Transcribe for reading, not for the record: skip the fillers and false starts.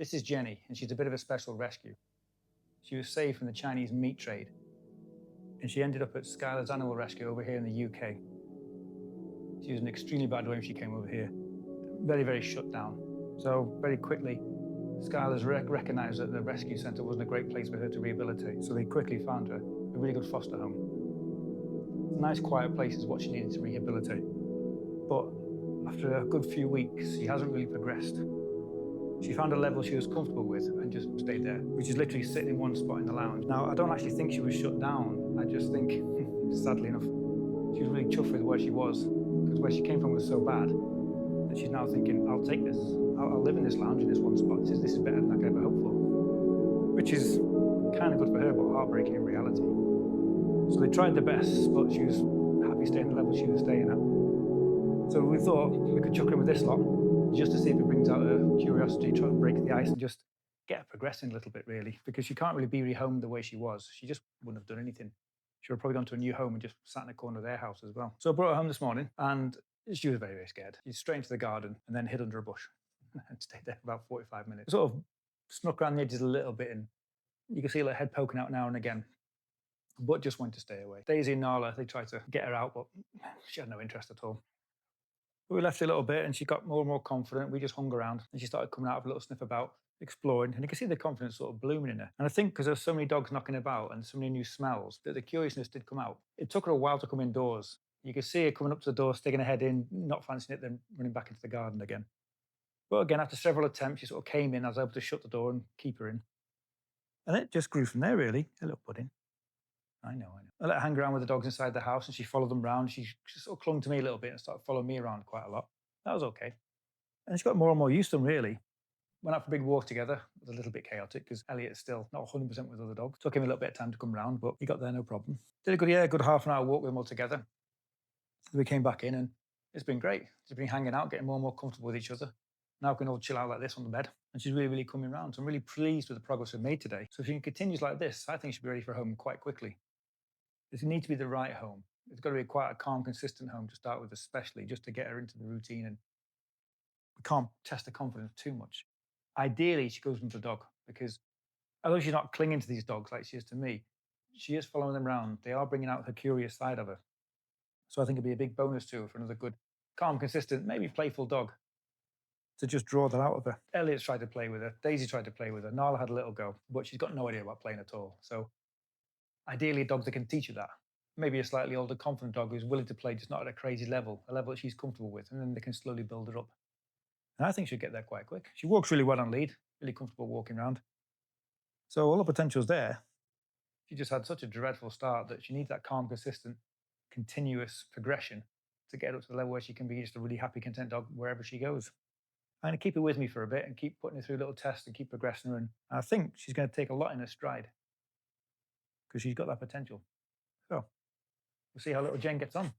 This is Jenny, and she's a bit of a special rescue. She was saved from the Chinese meat trade, and she ended up at Skylors Animal Rescue over here in the UK. She was in extremely bad way when she came over here. Very, very shut down. So very quickly, Skylors recognised that the rescue centre wasn't a great place for her to rehabilitate, so they quickly found her a really good foster home. A nice, quiet place is what she needed to rehabilitate. But after a good few weeks, she hasn't really progressed. She found a level she was comfortable with and just stayed there, which is literally sitting in one spot in the lounge. Now, I don't actually think she was shut down. I just think, sadly enough, she was really chuffed with where she was, because where she came from was so bad that she's now thinking, I'll take this. I'll live in this lounge in this one spot. This is better than I could ever hope for, which is kind of good for her, but heartbreaking in reality. So they tried their best, but she was happy staying at the level she was staying at. So we thought we could chuck her in with this lot, just to see if it brings out her curiosity, try to break the ice and just get her progressing a little bit, really, because she can't really be rehomed the way she was. She just wouldn't have done anything. She would have probably gone to a new home and just sat in a corner of their house as well. So I brought her home this morning, and she was very, very scared. She straight into the garden and then hid under a bush and stayed there for about 45 minutes. Sort of snuck around the edges a little bit, and you can see her head poking out now and again, but just wanted to stay away. Daisy and Nala, they tried to get her out, but she had no interest at all. We left her a little bit and she got more and more confident. We just hung around and she started coming out of a little sniff about, exploring. And you can see the confidence sort of blooming in her. And I think because there's so many dogs knocking about and so many new smells, that the curiousness did come out. It took her a while to come indoors. You could see her coming up to the door, sticking her head in, not fancying it, then running back into the garden again. But again, after several attempts, she sort of came in. I was able to shut the door and keep her in. And it just grew from there, really. A little pudding. I know. I let her hang around with the dogs inside the house and she followed them around. She sort of clung to me a little bit and started following me around quite a lot. That was okay. And she got more and more used to them, really. Went out for a big walk together. It was a little bit chaotic because Elliot's still not 100% with other dogs. Took him a little bit of time to come round, but he got there no problem. Did a good half an hour walk with them all together. We came back in and it's been great. She's been hanging out, getting more and more comfortable with each other. Now we can all chill out like this on the bed. And she's really, really coming round. So I'm really pleased with the progress we've made today. So if she continues like this, I think she'll be ready for a home quite quickly. It needs to be the right home. It's got to be quite a calm, consistent home to start with, especially just to get her into the routine. And we can't test her confidence too much. Ideally, she goes with the dog because although she's not clinging to these dogs like she is to me, she is following them around. They are bringing out her curious side of her. So I think it'd be a big bonus to her for another good, calm, consistent, maybe playful dog to just draw that out of her. Elliot's tried to play with her. Daisy tried to play with her. Nala had a little go, but she's got no idea about playing at all. So ideally, dogs that can teach her that. Maybe a slightly older, confident dog who's willing to play, just not at a crazy level, a level that she's comfortable with, and then they can slowly build her up. And I think she'll get there quite quick. She walks really well on lead, really comfortable walking around. So all the potential's there. She just had such a dreadful start that she needs that calm, consistent, continuous progression to get up to the level where she can be just a really happy, content dog wherever she goes. I'm going to keep her with me for a bit and keep putting her through little tests and keep progressing her. And I think she's going to take a lot in her stride because she's got that potential. So we'll see how little Jen gets on.